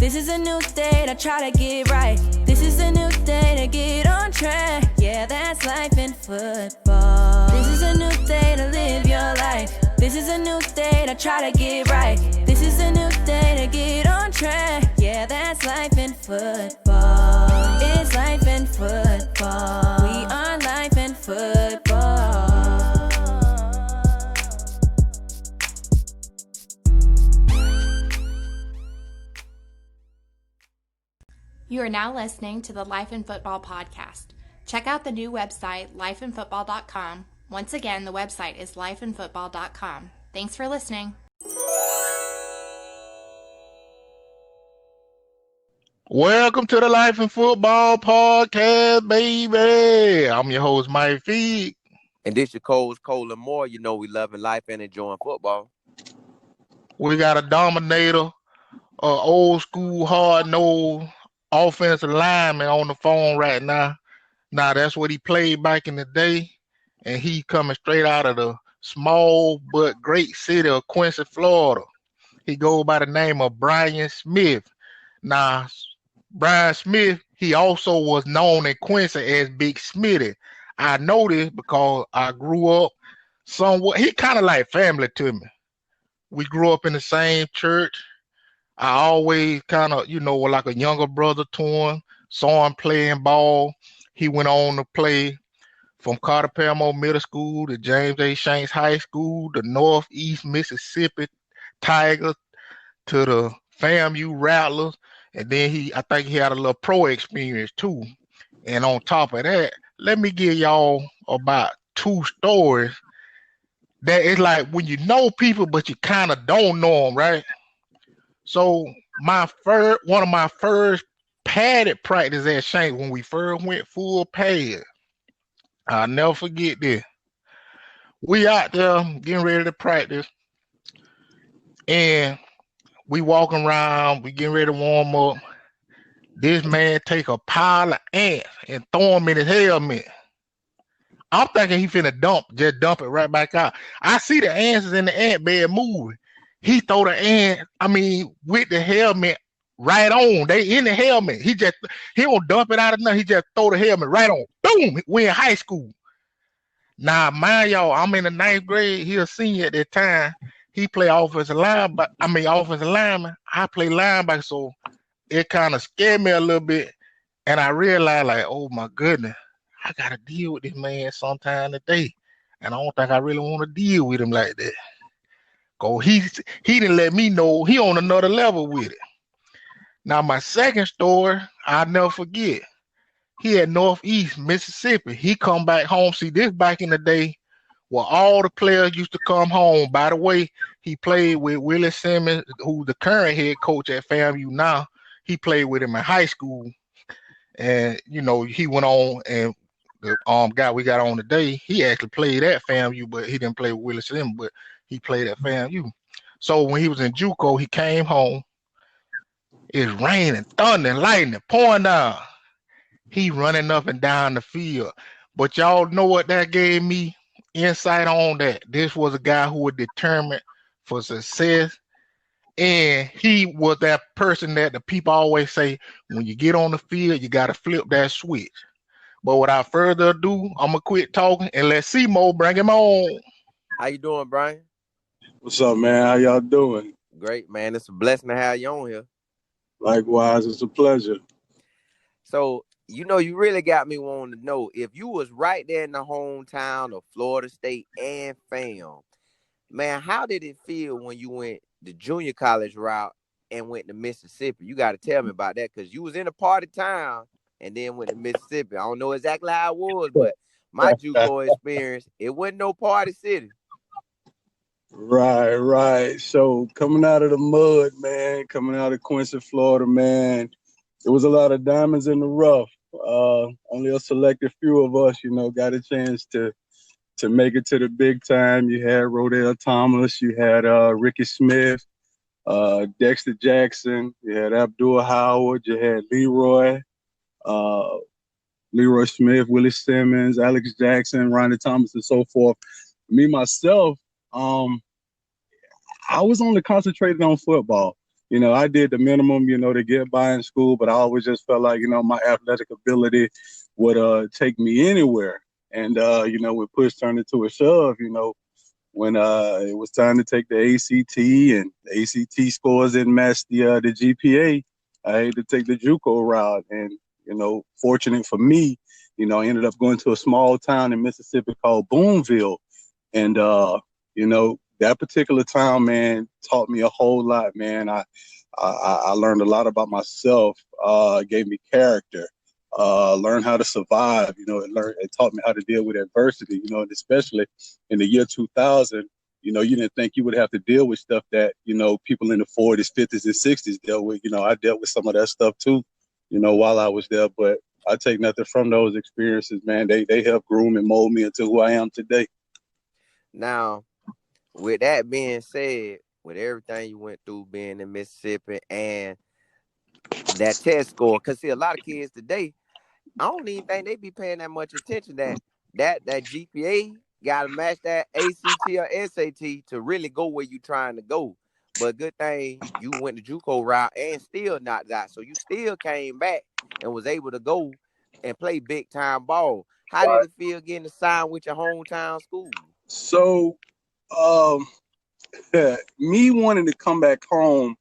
This is a new state, I try to get right. This is a new day to get on track. Yeah, that's life in football. This is a new day to live your life. This is a new day to try to get right. This is a new day to get on track. Yeah, that's life in football. It's life in football. We are life in football. You are now listening to the Life in Football podcast. Check out the new website, lifeinfootball.com. Once again, the website is lifeinfootball.com. Thanks for listening. Welcome to the Life in Football podcast, baby. I'm your host, Mike Feig. And this your coach, Colin Moore. You know we loving life and enjoying football. We got a dominator, old school, hard-nosed offensive lineman on the phone right now. Now, that's what he played back in the day, and he coming straight out of the small but great city of Quincy, Florida. He goes by the name of Barre Smith. Now, Barre Smith, he also was known in Quincy as Big Smitty. I know this because I grew up somewhat. He kind of like family to me. We grew up in the same church. I always kind of, like a younger brother to him, saw him playing ball. He went on to play from Carter Paramore Middle School to James A. Shanks High School, the Northeast Mississippi Tigers, to the FAMU Rattlers. And then I think he had a little pro experience too. And on top of that, let me give y'all about two stories that is like when you know people, but you kind of don't know them, right? So one of my first padded practice at Shanks, when we first went full pad, I'll never forget this. We out there getting ready to practice, and we walking around, we getting ready to warm up. This man take a pile of ants and throw them in his helmet. I'm thinking he finna just dump it right back out. I see the ants in the ant bed moving. He throw the ant, with the helmet right on. They in the helmet. He don't dump it out of nothing. He just throw the helmet right on. Boom! We in high school. Now, mind y'all, I'm in the 9th grade. He a senior at that time. He play offensive lineman. I play linebacker, so it kind of scared me a little bit. And I realized, like, oh my goodness, I gotta deal with this man sometime today. And I don't think I really want to deal with him like that. Cause he didn't let me know he on another level with it. Now, my second story, I'll never forget. He at Northeast Mississippi. He come back home. See, this back in the day where all the players used to come home. By the way, he played with Willie Simmons, who's the current head coach at FAMU now. He played with him in high school. And, he went on, and the guy we got on today, he actually played at FAMU, but he didn't play with Willie Simmons, but he played at FAMU. So when he was in JUCO, he came home. It's raining, thunder, and lightning pouring down. He running up and down the field. But y'all know what that gave me insight on that. This was a guy who was determined for success. And he was that person that the people always say, when you get on the field, you got to flip that switch. But without further ado, I'm going to quit talking and let Simo bring him on. How you doing, Brian? What's up, man? How y'all doing? Great, man. It's a blessing to have you on here. Likewise, it's a pleasure. So, you really got me wanting to know, if you was right there in the hometown of Florida State and FAM, man, how did it feel when you went the junior college route and went to Mississippi? You got to tell me about that, because you was in a party town and then went to Mississippi. I don't know exactly how it was, but my JUCO experience, it wasn't no party city. Right. So coming out of the mud, man, coming out of Quincy, Florida, man, there was a lot of diamonds in the rough. Only a selected few of us, got a chance to make it to the big time. You had Rodell Thomas, you had Ricky Smith, Dexter Jackson, you had Abdul Howard, you had Leroy Smith, Willie Simmons, Alex Jackson, Ronnie Thomas, and so forth. Me, myself, I was only concentrated on football. I did the minimum, to get by in school, but I always just felt like, my athletic ability would take me anywhere. And, when push turned into a shove, when it was time to take the ACT and the ACT scores didn't match the GPA, I had to take the JUCO route. And, fortunate for me, I ended up going to a small town in Mississippi called Boonville. And, that particular town, man, taught me a whole lot, man. I learned a lot about myself, gave me character, learned how to survive. It taught me how to deal with adversity, and especially in the year 2000, you didn't think you would have to deal with stuff that, people in the 40s, 50s, and 60s dealt with. I dealt with some of that stuff too, while I was there. But I take nothing from those experiences, man. They helped groom and mold me into who I am today. Now, with that being said, with everything you went through being in Mississippi and that test score, because see, a lot of kids today, I don't even think they be paying that much attention that GPA got to match that ACT or SAT to really go where you trying to go. But good thing you went the JUCO route and still knocked out. So you still came back and was able to go and play big time ball. How did it feel getting to sign with your hometown school? So, me wanting to come back home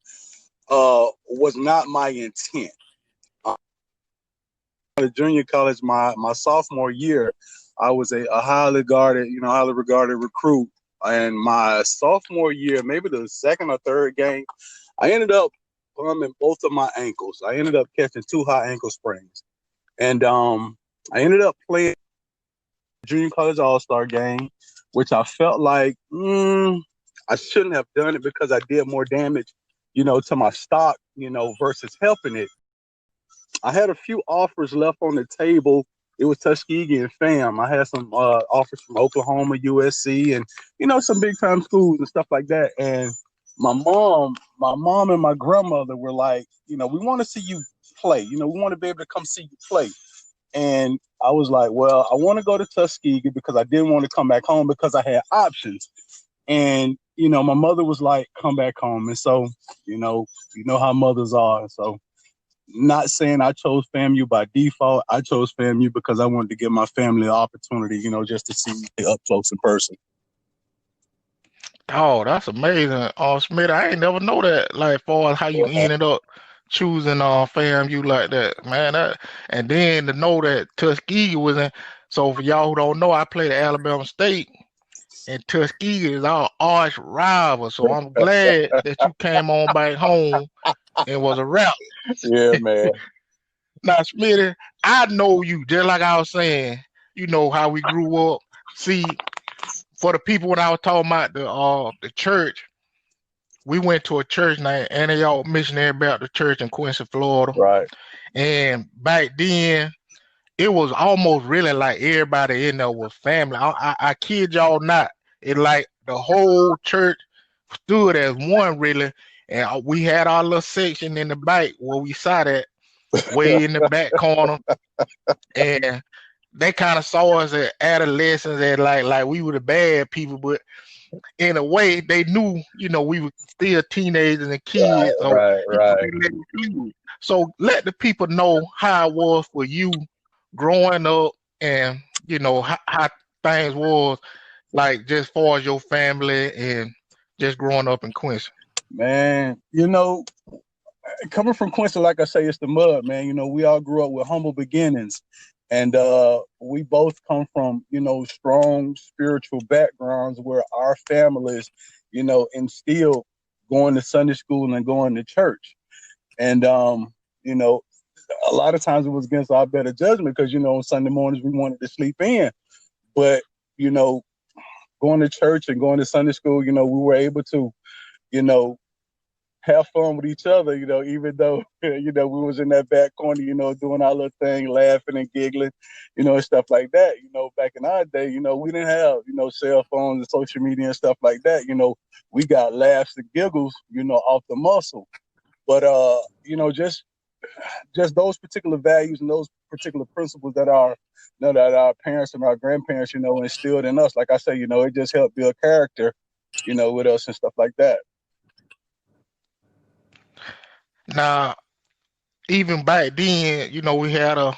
was not my intent. At junior college, my sophomore year, I was a highly regarded recruit. And my sophomore year, maybe the second or third game, I ended up bumming both of my ankles. I ended up catching 2 high ankle sprains. And I ended up playing junior college all-star game, which I felt like I shouldn't have done it because I did more damage, to my stock, versus helping it. I had a few offers left on the table. It was Tuskegee and FAMU. I had some offers from Oklahoma, USC, and, some big time schools and stuff like that. And my mom and my grandmother were like, we want to see you play. We want to be able to come see you play. And I was like, well, I want to go to Tuskegee because I didn't want to come back home because I had options. And, my mother was like, come back home. And so, you know how mothers are. So not saying I chose FAMU by default. I chose FAMU because I wanted to give my family the opportunity, just to see me up close in person. Oh, that's amazing. Smith, I ain't never know that, like, far as how you ended up choosing FAMU like that, man. And then to know that Tuskegee was in. So for y'all who don't know, I played at Alabama State, and Tuskegee is our arch rival. So I'm glad that you came on back home and was a rep. Yeah, man. Now, Smitty, I know you, just like I was saying, how we grew up. See, for the people when I was talking about the church, we went to a church named Antioch Missionary Baptist Church in Quincy, Florida. Right. And back then, it was almost really like everybody in there was family. I kid y'all not. It like the whole church stood as one, really. And we had our little section in the back where we sat at, way in the back corner. And they kind of saw us as adolescents and like we were the bad people, but in a way they knew, we were still teenagers and kids. Right. So let the people know how it was for you growing up and, how things was like just far as your family and just growing up in Quincy. Man, coming from Quincy, like I say, it's the mud, man. We all grew up with humble beginnings. And we both come from, strong spiritual backgrounds where our families, instilled going to Sunday school and going to church. And, a lot of times it was against our better judgment because, on Sunday mornings we wanted to sleep in. But, going to church and going to Sunday school, we were able to, have fun with each other, even though, we was in that back corner, doing our little thing, laughing and giggling, and stuff like that. Back in our day, we didn't have, cell phones and social media and stuff like that. We got laughs and giggles, off the muscle. But, just those particular values and those particular principles that our parents and our grandparents, instilled in us. Like I say, it just helped build character, with us and stuff like that. Now, even back then, we had a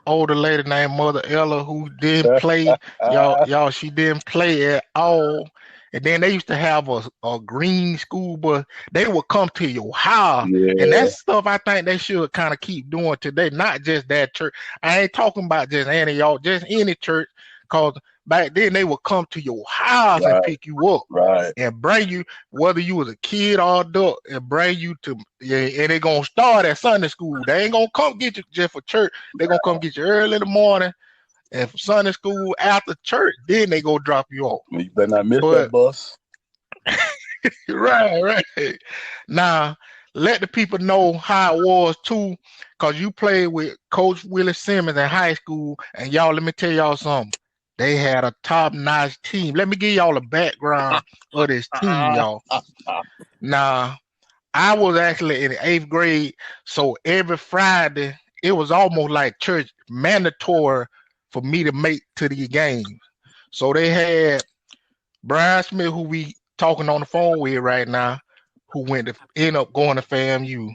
older lady named Mother Ella who didn't play. Y'all, she didn't play at all. And then they used to have a green school bus. They would come to your house. And Yeah, that's stuff I think they should kind of keep doing today. Not just that church. I ain't talking about just any y'all, just any church. Cause back then they would come to your house and right, pick you up right. and bring you, whether you was a kid or adult, and bring you to, and they gonna start at Sunday school. They ain't gonna come get you just for church. They gonna come get you early in the morning, and for Sunday school after church, then they go drop you off. You better not miss that But bus. right. Now, let the people know how it was too, cause you played with Coach Willie Simmons in high school, and y'all, let me tell y'all something. They had a top-notch team. Let me give y'all a background of this team, y'all. Now, I was actually in the 8th grade, so every Friday, it was almost like church mandatory for me to make to the games. So they had Brian Smith, who we talking on the phone with right now, who end up going to FAMU.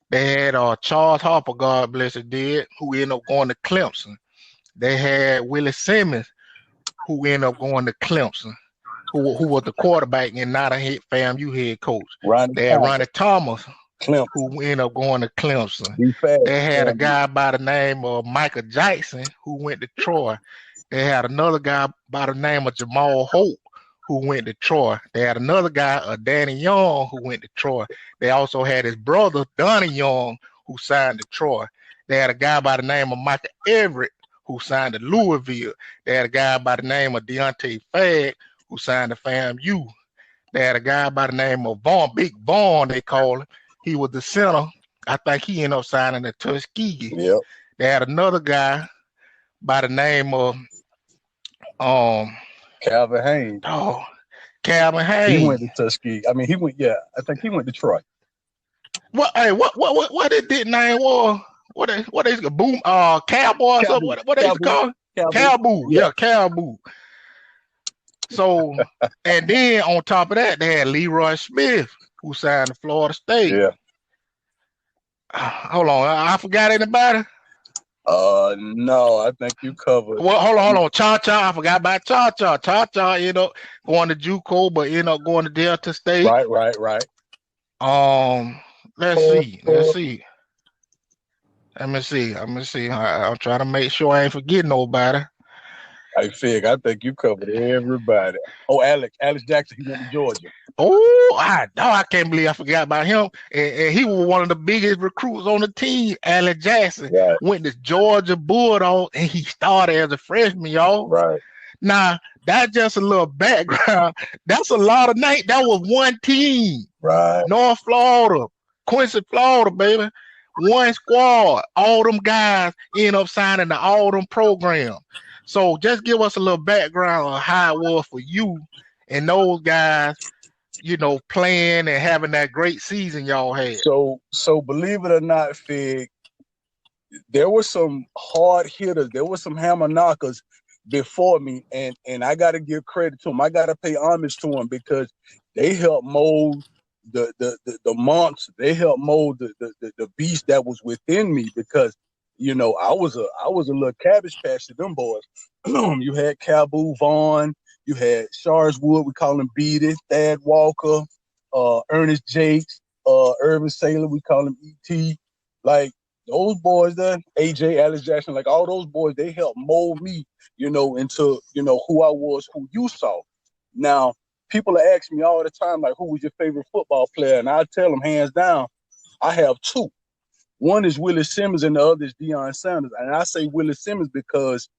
They had Charles Harper, God bless him, who ended up going to Clemson. They had Willie Simmons, who ended up going to Clemson, who was the quarterback and not a FAMU head coach. They had Ronnie Thomas, Clemson, who ended up going to Clemson. fast, They had a FAMU. guy by the name of Michael Jackson, who went to Troy. They had another guy by the name of Jamal Hope, who went to Troy. They had another guy, Danny Young, who went to Troy. They also had his brother, Donnie Young, who signed to Troy. They had a guy by the name of Michael Everett, who signed to Louisville. They had a guy by the name of Deontay Fagg, who signed to FAMU. They had a guy by the name of Vaughn, Big Vaughn, they call him. He was the center. I think he ended up signing to Tuskegee. Yep. They had another guy by the name of Calvin Haynes. Calvin Haynes. He went to Tuskegee. I think he went to Troy. What his name was? What is it? Boom? Cowboy or something? What they used to call it? Cowboy. Yeah, Cowboy. So, and then on top of that, they had Leroy Smith, who signed to Florida State. Yeah. Hold on, I forgot anybody. No, I think you covered. Well, hold on. Cha-Cha, I forgot about Cha-Cha. Cha-Cha ended up going to JUCO, but ended up going to Delta State. Right. Let's see. Let me see. I'm trying to make sure I ain't forgetting nobody. Hey, Fig, I think you covered everybody. Oh, Alex Jackson, he went to Georgia. Oh, I can't believe I forgot about him. And he was one of the biggest recruits on the team. Alex Jackson went to Georgia Bulldogs, and he started as a freshman, y'all. Right. Now, that's just a little background. That's a lot of names. That was one team. Right. North Florida, Quincy, Florida, baby. One squad. All them guys end up signing the all them program. So just give us a little background on how it was for you and those guys, playing and having that great season y'all had. So believe it or not, Fig, there were some hard hitters. There were some hammer knockers before me, and I got to give credit to them. I got to pay homage to them because they helped mold the monster. They helped mold the beast that was within me because I was a little cabbage patch to them boys. You had Cabu Vaughn, you had Sharswood, we call him Beatty, Thad Walker, Ernest Jakes, Irvin Saylor, we call him E.T. Like those boys there, AJ, Alex Jackson, like all those boys, they helped mold me, into, who I was, who you saw. Now, people ask me all the time, like, who was your favorite football player? And I tell them, hands down, I have two. One is Willie Simmons and the other is Deion Sanders. And I say Willie Simmons because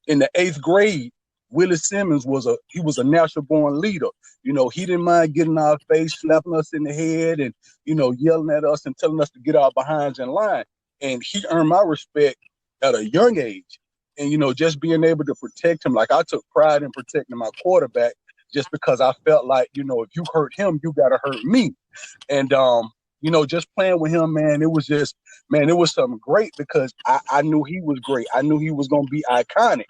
in the 8th grade, Willie Simmons was a natural born leader. He didn't mind getting our face, slapping us in the head and, yelling at us and telling us to get our behinds in line. And he earned my respect at a young age. And, just being able to protect him, like I took pride in protecting my quarterback just because I felt like, if you hurt him, you got to hurt me. And, just playing with him, man, it was something great because I knew he was great. I knew he was going to be iconic.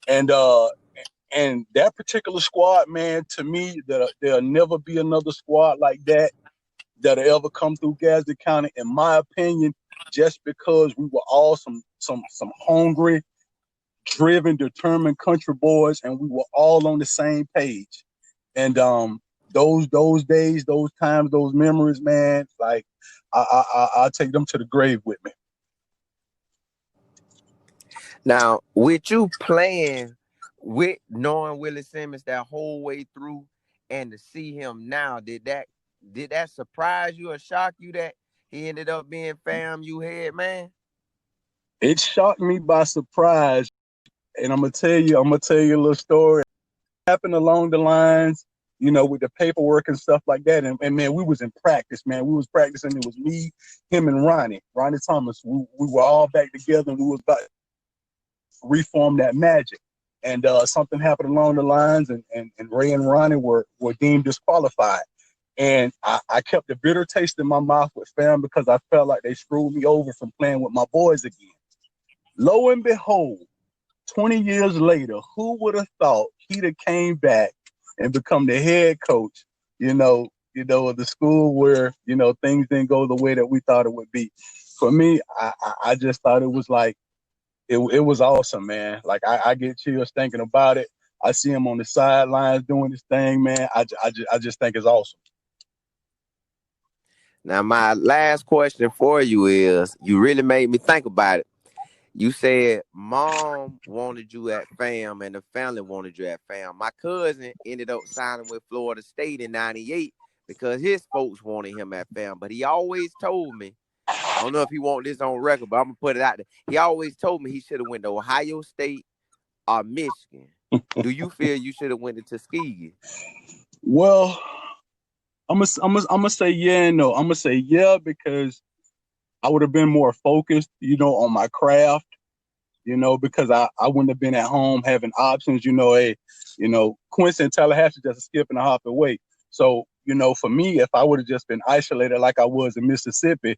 And that particular squad, man, to me, there'll never be another squad like that that'll ever come through Gadsden County, in my opinion, just because we were all some hungry, driven, determined country boys, and we were all on the same page. And those days, those times, those memories, man, like I take them to the grave with me. Now, with you playing with knowing Willie Simmons that whole way through, and to see him now, did that surprise you or shock you that he ended up being FAMU head man? It shocked me by surprise, and I'm gonna tell you a little story. It happened along the lines, with the paperwork and stuff like that. And man, we was in practice, man. We was practicing. It was me, him, and Ronnie Thomas. We were all back together, and we was about to reform that magic. And something happened along the lines, and Ray and Ronnie were deemed disqualified. And I kept a bitter taste in my mouth with fam because I felt like they screwed me over from playing with my boys again. Lo and behold, 20 years later, who would have thought he'd have came back and become the head coach, of the school where, things didn't go the way that we thought it would be. For me, I just thought it was like, it was awesome, man. Like I get chills thinking about it. I see him on the sidelines doing this thing, man. I just think it's awesome. Now, my last question for you is, you really made me think about it. You said mom wanted you at FAM and the family wanted you at FAM. My cousin ended up signing with Florida State in '98 because his folks wanted him at FAM. But he always told me, I don't know if he want this on record, but I'm going to put it out there. He always told me he should have went to Ohio State or Michigan. Do you feel you should have went to Tuskegee? Well, I'm gonna say yeah and no. I'm gonna say yeah because I would have been more focused, on my craft, because I wouldn't have been at home having options, Quincy and Tallahassee just a skip and a hop away. So, for me, if I would have just been isolated like I was in Mississippi,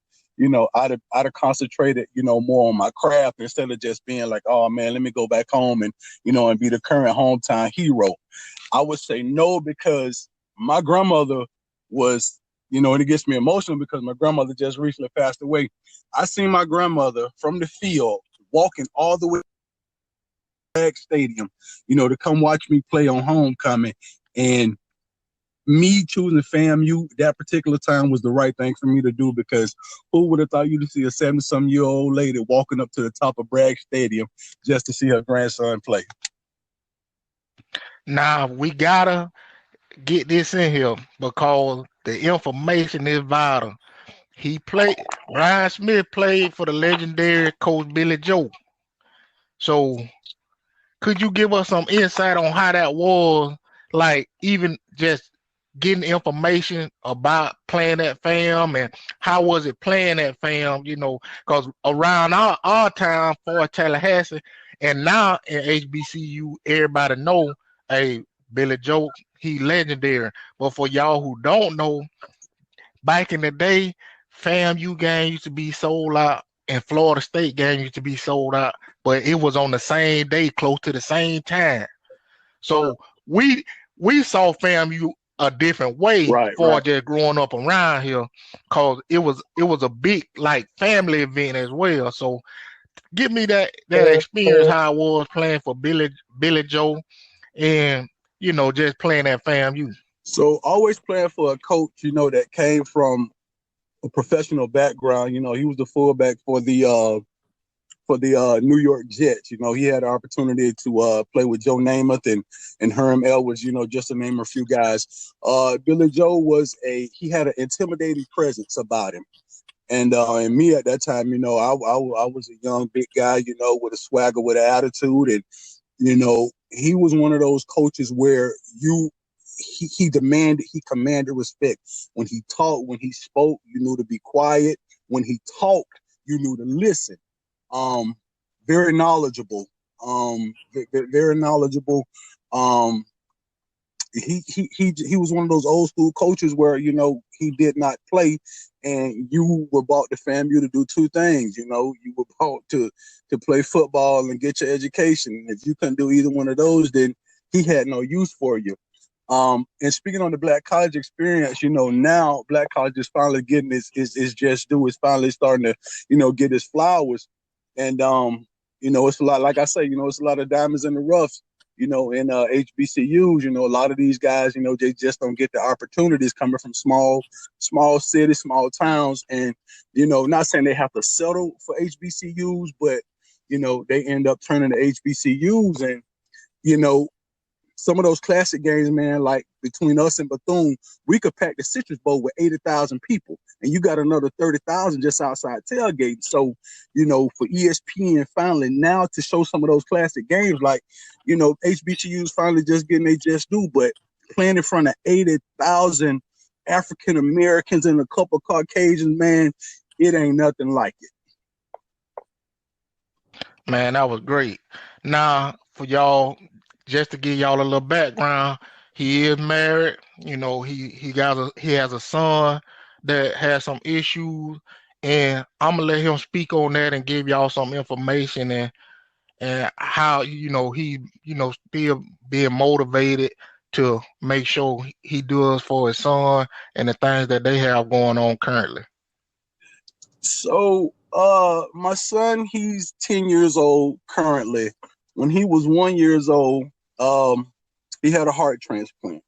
I'd have concentrated, more on my craft instead of just being like, oh man, let me go back home and, and be the current hometown hero. I would say no because my grandmother was, and it gets me emotional because my grandmother just recently passed away. I seen my grandmother from the field walking all the way to the stadium, to come watch me play on homecoming. And me choosing FAMU that particular time was the right thing for me to do because who would have thought you'd see a 70-some-year-old lady walking up to the top of Bragg Stadium just to see her grandson play? Now, we got to get this in here because the information is vital. Brian Smith played for the legendary coach Billy Joe. So could you give us some insight on how that was, like even just getting information about playing at FAM and how was it playing at FAM, because around our town for Tallahassee and now in HBCU, everybody know, hey, Billy Joe, he legendary. But for y'all who don't know, back in the day, FAMU game used to be sold out and Florida State game used to be sold out, but it was on the same day, close to the same time. So we saw FAMU a different way for just growing up around here, because it was a big like family event as well. So give me that experience, how I was playing for Billy Joe and just playing at FAMU. So always playing for a coach, that came from a professional background. He was the fullback for the New York Jets. He had the opportunity to play with Joe Namath and Herm Edwards, just to name a few guys. Billy Joe he had an intimidating presence about him. And me at that time, I was a young, big guy, with a swagger, with an attitude. And, he was one of those coaches where he commanded respect. When he talked, when he spoke, you knew to be quiet. When he talked, you knew to listen. Very knowledgeable. Very knowledgeable. He was one of those old school coaches where, he did not play, and you were brought to FAMU to do two things. You were brought to play football and get your education. If you couldn't do either one of those, then he had no use for you. And speaking on the black college experience, now black college is finally getting its just due. It's finally starting to, get its flowers. And, it's a lot, like I say, it's a lot of diamonds in the rough, in HBCUs. A lot of these guys, they just don't get the opportunities coming from small cities, small towns. And, not saying they have to settle for HBCUs, but, they end up turning to HBCUs. And, some of those classic games, man, like between us and Bethune, we could pack the Citrus Bowl with 80,000 people, and you got another 30,000 just outside tailgating. So, for ESPN finally now to show some of those classic games, like, HBCUs finally just getting their just due, but playing in front of 80,000 African Americans and a couple Caucasians, man, it ain't nothing like it. Man, that was great. Now, for y'all, just to give y'all a little background, he is married. He has a son that has some issues, and I'm gonna let him speak on that and give y'all some information and how he still being motivated to make sure he does for his son and the things that they have going on currently. So my son, he's 10 years old currently. When he was 1 year old, he had a heart transplant.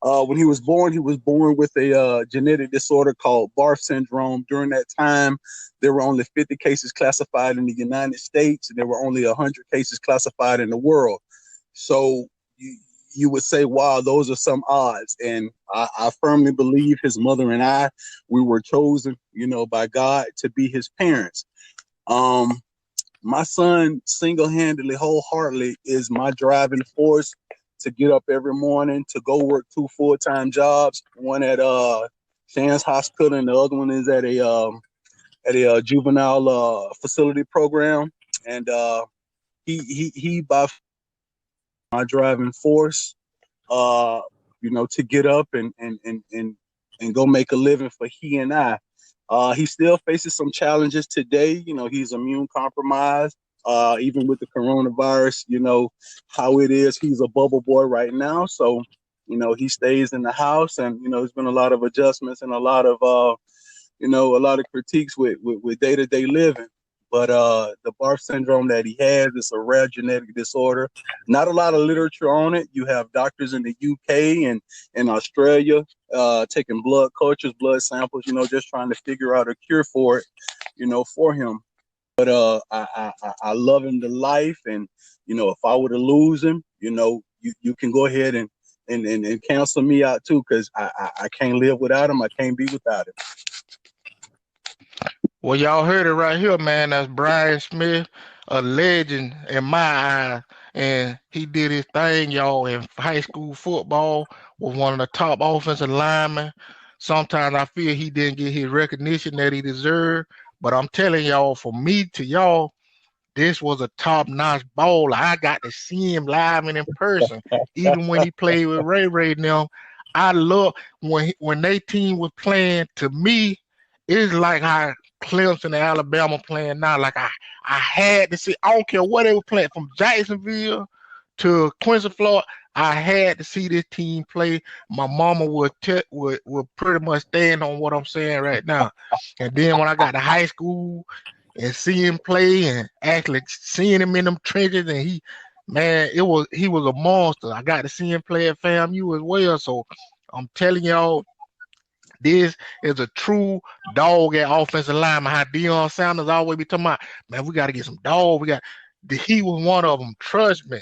When he was born with a genetic disorder called Barre Syndrome. During that time, there were only 50 cases classified in the United States, and there were only 100 cases classified in the world. So you would say, wow, those are some odds. And I firmly believe his mother and we were chosen, by God to be his parents. My son single-handedly, wholeheartedly is my driving force to get up every morning, to go work 2 full-time jobs, one at Shanks High School and the other one is at a juvenile facility program. And he by my driving force, to get up and go make a living for he and I. He still faces some challenges today. He's immune compromised, even with the coronavirus, how it is. He's a bubble boy right now. So, he stays in the house, and, there's been a lot of adjustments and a lot of critiques with day-to-day living. But the Barre syndrome that he has is a rare genetic disorder. Not a lot of literature on it. You have doctors in the UK and in Australia taking blood cultures, blood samples, just trying to figure out a cure for it, for him. But I love him to life. And, if I were to lose him, you can go ahead and cancel me out too, because I can't live without him. I can't be without him. Well, y'all heard it right here, man. That's Brian Smith, a legend in my eyes. And he did his thing, y'all, in high school football, was one of the top offensive linemen. Sometimes I feel he didn't get his recognition that he deserved. But I'm telling y'all, from me to y'all, this was a top-notch baller. I got to see him live and in person, even when he played with Ray and them. I love when they team was playing. To me, it's like how Clemson and Alabama playing now. Like I had to see. I don't care what they were playing, from Jacksonville to Quincy, Florida. I had to see this team play. My mama would pretty much stand on what I'm saying right now. And then when I got to high school and see him play and actually seeing him in them trenches, and he was a monster. I got to see him play at FAMU as well. So I'm telling y'all, this is a true dog at offensive lineman. How Deion Sanders always be talking about, man, we got to get some dog. He was one of them. Trust me.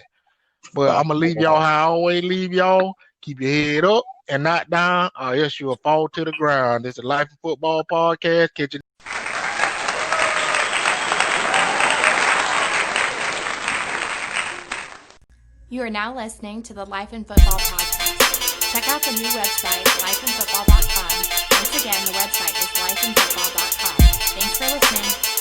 But I'm going to leave y'all how I always leave y'all. Keep your head up and not down, or else you'll fall to the ground. This is the Life of Football Podcast. Catch you. You are now listening to the Life in Football Podcast. Check out the new website, lifeinfootball.com. Once again, the website is lifeinfootball.com. Thanks for listening.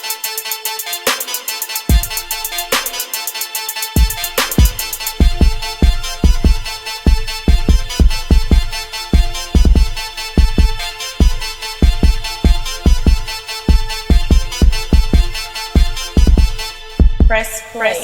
Press play.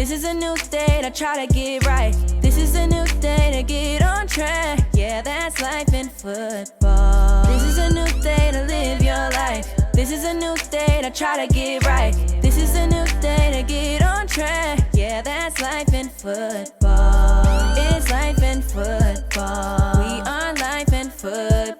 This is a new day to try to get right. This is a new day to get on track. Yeah, that's life in football. This is a new day to live your life. This is a new day to try to get right. This is a new day to get on track. Yeah, that's life in football. It's life in football. We are life in football.